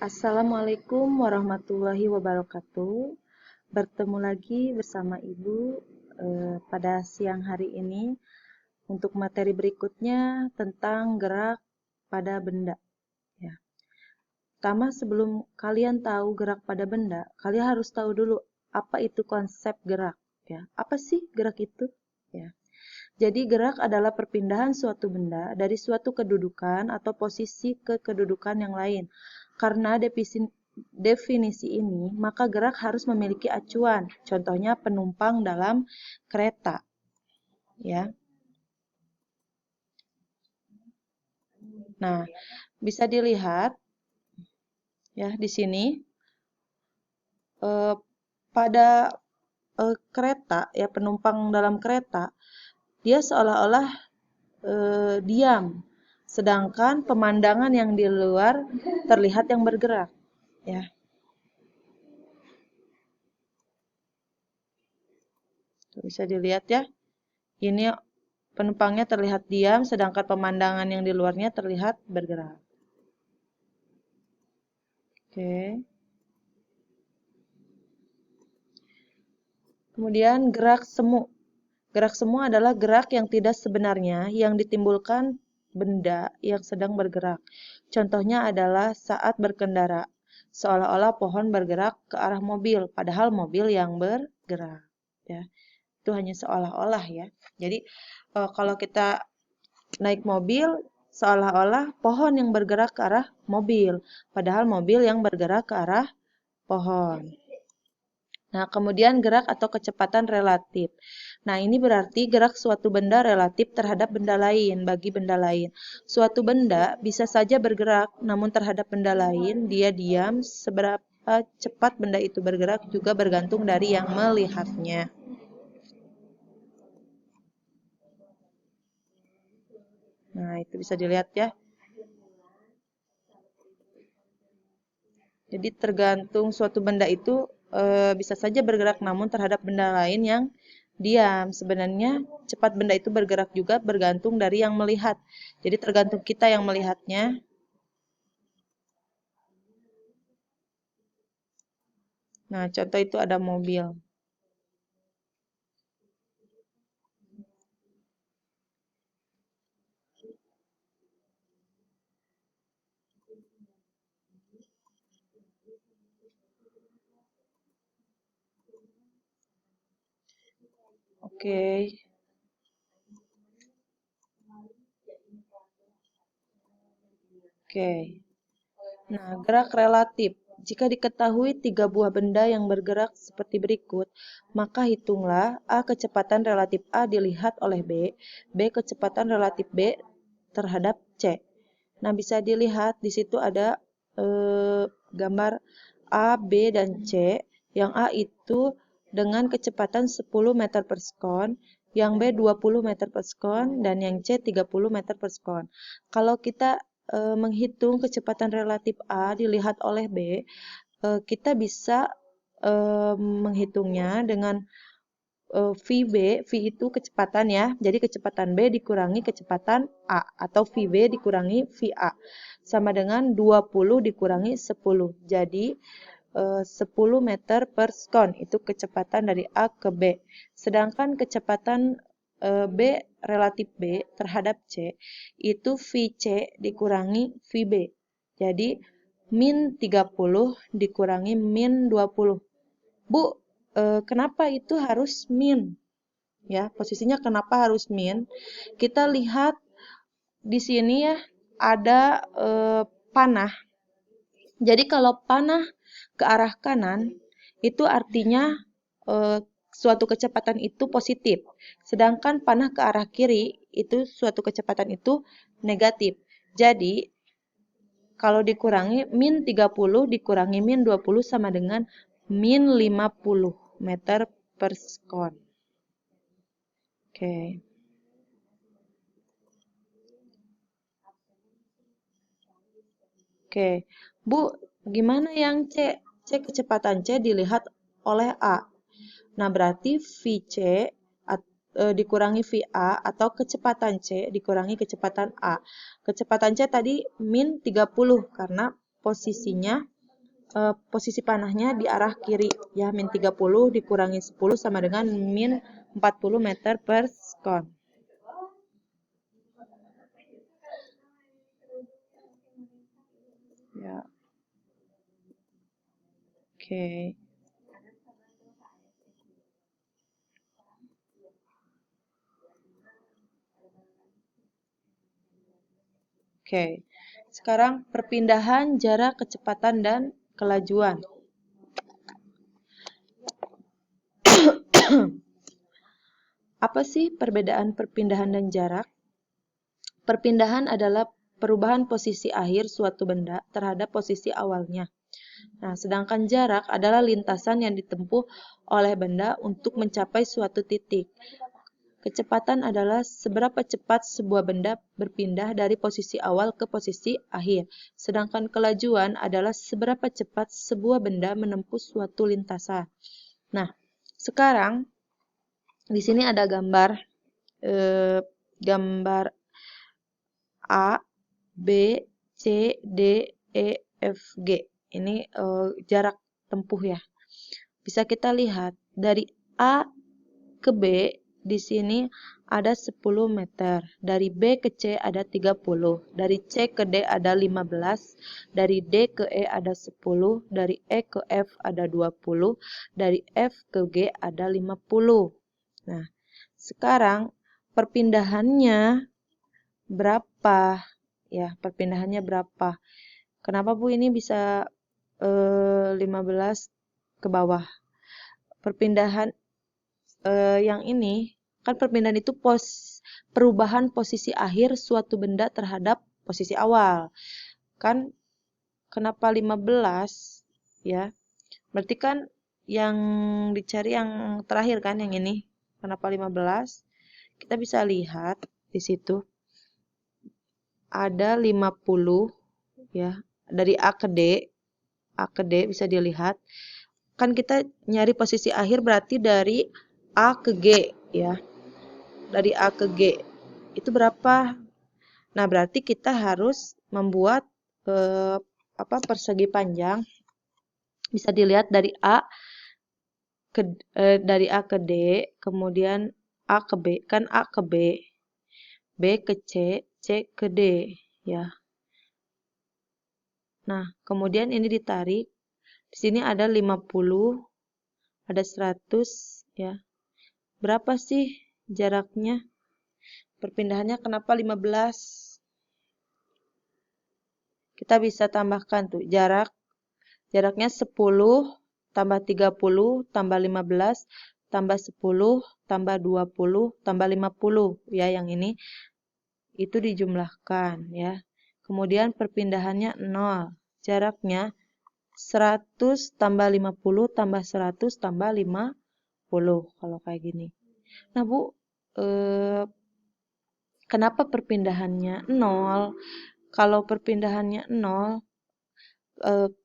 Assalamualaikum warahmatullahi wabarakatuh. Bertemu lagi bersama Ibu pada siang hari ini untuk materi berikutnya tentang gerak pada benda. Ya. Pertama, sebelum kalian tahu gerak pada benda, kalian harus tahu dulu apa itu konsep gerak. Ya. Apa sih gerak itu? Ya. Jadi gerak adalah perpindahan suatu benda dari suatu kedudukan atau posisi ke kedudukan yang lain. Karena definisi ini, maka gerak harus memiliki acuan. Contohnya penumpang dalam kereta. Ya. Nah, bisa dilihat ya di sini pada kereta ya, penumpang dalam kereta dia seolah-olah diam, sedangkan pemandangan yang di luar terlihat yang bergerak, ya. Bisa dilihat ya, ini penumpangnya terlihat diam, sedangkan pemandangan yang di luarnya terlihat bergerak. Oke. Kemudian gerak semu. Gerak semu adalah gerak yang tidak sebenarnya yang ditimbulkan benda yang sedang bergerak. Contohnya adalah saat berkendara, seolah-olah pohon bergerak ke arah mobil, padahal mobil yang bergerak. Ya, itu hanya seolah-olah ya. Jadi kalau kita naik mobil, seolah-olah pohon yang bergerak ke arah mobil, padahal mobil yang bergerak ke arah pohon. Nah, kemudian gerak atau kecepatan relatif. Nah, ini berarti gerak suatu benda relatif terhadap benda lain, bagi benda lain. Suatu benda bisa saja bergerak, namun terhadap benda lain, dia diam. Seberapa cepat benda itu bergerak juga bergantung dari yang melihatnya. Nah, itu bisa dilihat ya. Jadi tergantung suatu benda itu bisa saja bergerak, namun terhadap benda lain yang diam. Sebenarnya cepat benda itu bergerak juga bergantung dari yang melihat. Jadi tergantung kita yang melihatnya. Nah, contoh itu ada mobil. Oke. Oke. Nah, gerak relatif. Jika diketahui 3 buah benda yang bergerak seperti berikut, maka hitunglah A kecepatan relatif A dilihat oleh B, B kecepatan relatif B terhadap C. Nah, bisa dilihat di situ ada gambar A, B, dan C. Yang A itu dengan kecepatan 10 meter per sekon, yang B 20 meter per sekon, dan yang C 30 meter per sekon. Kalau kita menghitung kecepatan relatif A dilihat oleh B, kita bisa menghitungnya dengan VB, V itu kecepatan ya, jadi kecepatan B dikurangi kecepatan A, atau VB dikurangi VA, sama dengan 20 dikurangi 10, jadi 10 meter per sekon, itu kecepatan dari A ke B. Sedangkan kecepatan B relatif B terhadap C, itu VC dikurangi VB, jadi min 30 dikurangi min 20. Bu, kenapa itu harus min? Ya, posisinya kenapa harus min? Kita lihat di sini ya, ada panah. Jadi kalau panah ke arah kanan, itu artinya suatu kecepatan itu positif. Sedangkan panah ke arah kiri, itu suatu kecepatan itu negatif. Jadi, kalau dikurangi min 30 dikurangi min 20 sama dengan min 50 meter per sekon. Oke. Oke. Bu, gimana yang C? C kecepatan C dilihat oleh A. Nah, berarti VC dikurangi VA atau kecepatan C dikurangi kecepatan A. Kecepatan C tadi min 30 karena posisinya, posisi panahnya di arah kiri, ya, min 30 dikurangi 10 sama dengan min 40 meter per sekon. Ya. Oke. Oke. Sekarang perpindahan jarak, kecepatan, dan kelajuan. Apa sih perbedaan perpindahan dan jarak? Perpindahan adalah perubahan posisi akhir suatu benda terhadap posisi awalnya. Nah, sedangkan jarak adalah lintasan yang ditempuh oleh benda untuk mencapai suatu titik. Kecepatan adalah seberapa cepat sebuah benda berpindah dari posisi awal ke posisi akhir. Sedangkan kelajuan adalah seberapa cepat sebuah benda menempuh suatu lintasan. Nah, sekarang di sini ada gambar gambar A, B, C, D, E, F, G. Ini jarak tempuh ya. Bisa kita lihat dari A ke B di sini ada 10 meter. Dari B ke C ada 30. Dari C ke D ada 15. Dari D ke E ada 10. Dari E ke F ada 20. Dari F ke G ada 50. Nah, sekarang perpindahannya berapa? Ya, perpindahannya berapa? Kenapa Bu ini bisa 15 ke bawah? Perpindahan yang ini, kan perpindahan itu perubahan posisi akhir suatu benda terhadap posisi awal. Kan kenapa 15? Ya. Berarti kan yang dicari yang terakhir kan yang ini. Kenapa 15? Kita bisa lihat di situ ada 50 ya. Dari A ke D bisa dilihat. Kan kita nyari posisi akhir berarti dari A ke G ya. Dari A ke G. Itu berapa? Nah, berarti kita harus membuat persegi panjang. Bisa dilihat dari A ke D, kemudian A ke B, kan A ke B, B ke C, C ke D ya. Nah, kemudian ini ditarik. Di sini ada 50, ada 100 ya. Berapa sih jaraknya? Perpindahannya kenapa 15? Kita bisa tambahkan tuh jaraknya 10 tambah 30 tambah 15 tambah 10 tambah 20 tambah 50 ya, yang ini itu dijumlahkan ya. Kemudian perpindahannya 0. Jaraknya 100 tambah 50 tambah 100 tambah 50 kalau kayak gini. Nah, Bu, kenapa perpindahannya 0? Kalau perpindahannya 0,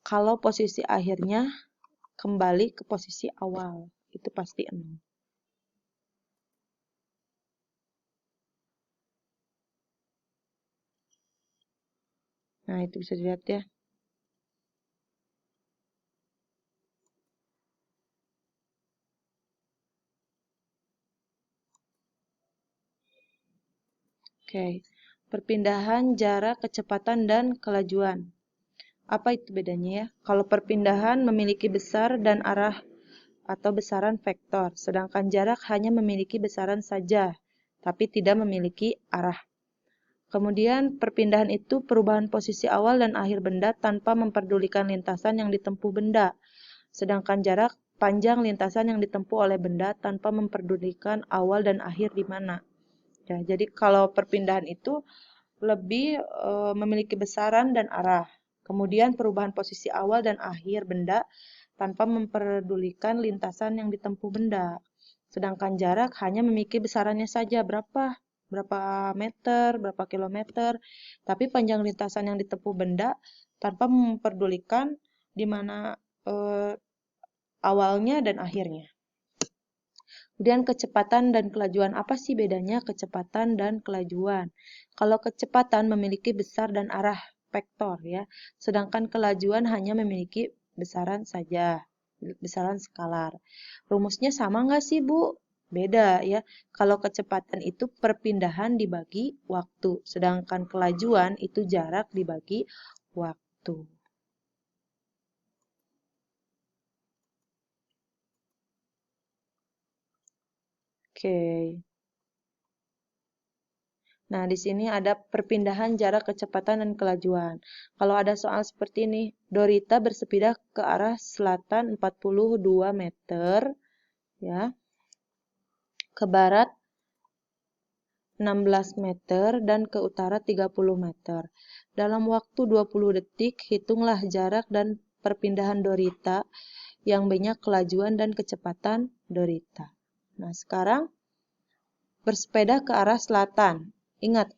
kalau posisi akhirnya kembali ke posisi awal, itu pasti 0. Nah, itu bisa dilihat ya. Oke. Perpindahan, jarak, kecepatan, dan kelajuan. Apa itu bedanya ya? Kalau perpindahan memiliki besar dan arah atau besaran vektor, sedangkan jarak hanya memiliki besaran saja, tapi tidak memiliki arah. Kemudian perpindahan itu perubahan posisi awal dan akhir benda tanpa memperdulikan lintasan yang ditempuh benda. Sedangkan jarak panjang lintasan yang ditempuh oleh benda tanpa memperdulikan awal dan akhir di mana. Ya, jadi kalau perpindahan itu lebih memiliki besaran dan arah. Kemudian perubahan posisi awal dan akhir benda tanpa memperdulikan lintasan yang ditempuh benda. Sedangkan jarak hanya memiliki besarannya saja, berapa meter, berapa kilometer, tapi panjang lintasan yang ditempuh benda tanpa memperdulikan di mana awalnya dan akhirnya. Kemudian kecepatan dan kelajuan. Apa sih bedanya kecepatan dan kelajuan? Kalau kecepatan memiliki besar dan arah vektor ya. Sedangkan kelajuan hanya memiliki besaran saja, besaran skalar. Rumusnya sama nggak sih, Bu? Beda ya. Kalau kecepatan itu perpindahan dibagi waktu, sedangkan kelajuan itu jarak dibagi waktu. Oke. Nah, di sini ada perpindahan jarak kecepatan dan kelajuan. Kalau ada soal seperti ini, Dorita bersepeda ke arah selatan 42 meter, ya, ke barat 16 meter, dan ke utara 30 meter. Dalam waktu 20 detik, hitunglah jarak dan perpindahan Dorita yang banyak kelajuan dan kecepatan Dorita. Nah, sekarang bersepeda ke arah selatan. Ingat,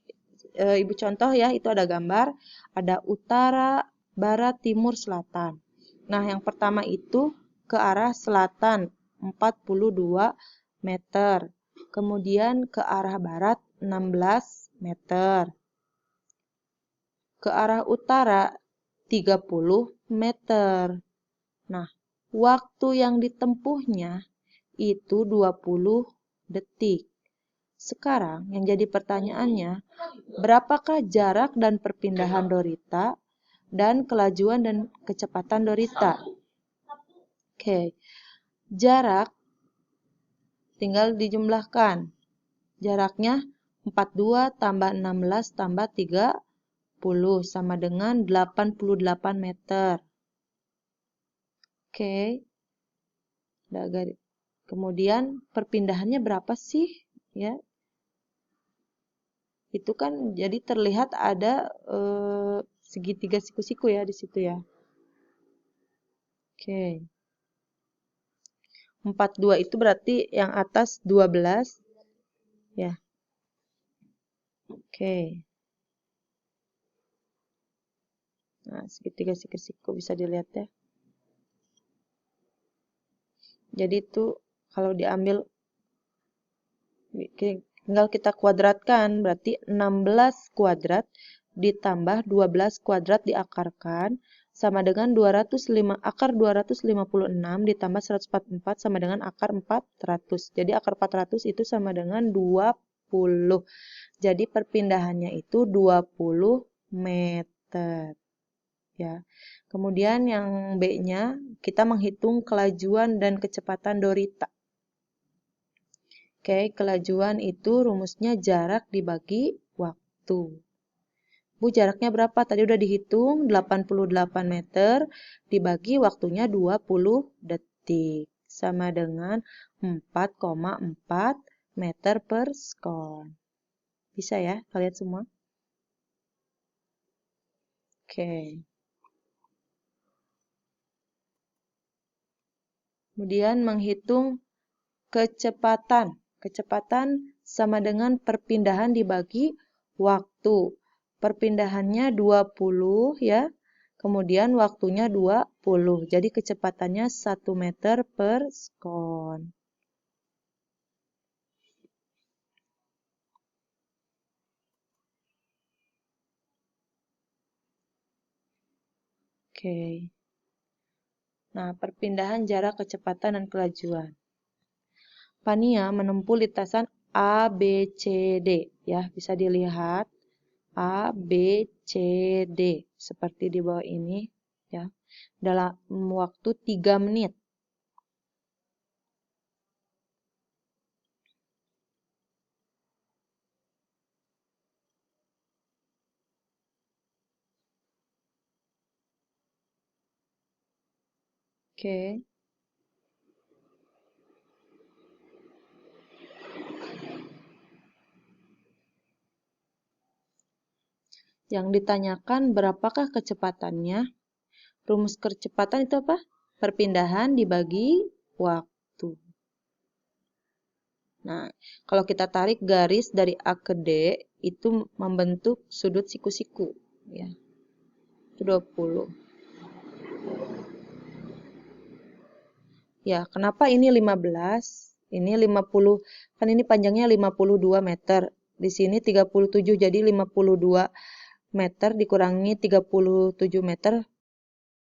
Ibu contoh ya, itu ada gambar, ada utara, barat, timur, selatan. Nah, yang pertama itu ke arah selatan 42 meter. Kemudian ke arah barat 16 meter. Ke arah utara 30 meter. Nah, waktu yang ditempuhnya itu 20 detik. Sekarang yang jadi pertanyaannya, berapakah jarak dan perpindahan Dorita dan kelajuan dan kecepatan Dorita? Oke, jarak tinggal dijumlahkan. Jaraknya 42 tambah 16 tambah 30 sama dengan 88 meter. Oke. Kemudian perpindahannya berapa sih? Ya. Itu kan jadi terlihat ada segitiga siku-siku ya di situ ya. Oke. 42 itu berarti yang atas 12 ya. Oke. Nah, segitiga siku-siku bisa dilihat ya. Jadi itu kalau diambil tinggal kita kuadratkan, berarti 16 kuadrat ditambah 12 kuadrat diakarkan sama dengan 205, akar 256 ditambah 144 sama dengan akar 400. Jadi akar 400 itu sama dengan 20. Jadi perpindahannya itu 20 meter. Ya. Kemudian yang B-nya kita menghitung kelajuan dan kecepatan Dorita. Oke, kelajuan itu rumusnya jarak dibagi waktu. Bu, jaraknya berapa? Tadi udah dihitung, 88 meter dibagi waktunya 20 detik. Sama dengan 4,4 meter per sekon. Bisa ya, kalian semua? Oke. Kemudian menghitung kecepatan. Kecepatan sama dengan perpindahan dibagi waktu. Perpindahannya 20 ya. Kemudian waktunya 20. Jadi kecepatannya 1 meter per sekon. Oke. Nah, perpindahan jarak kecepatan dan kelajuan. Pania menempuh lintasan A, B, C, D. Ya, bisa dilihat. A, B, C, D. Seperti di bawah ini. Ya, dalam waktu 3 menit. Oke. Yang ditanyakan berapakah kecepatannya? Rumus kecepatan itu apa? Perpindahan dibagi waktu. Nah, kalau kita tarik garis dari A ke D, itu membentuk sudut siku-siku. Ya. Itu 20. Ya, kenapa ini 15? Ini 50, kan ini panjangnya 52 meter. Di sini 37, jadi 52 meter dikurangi 37 meter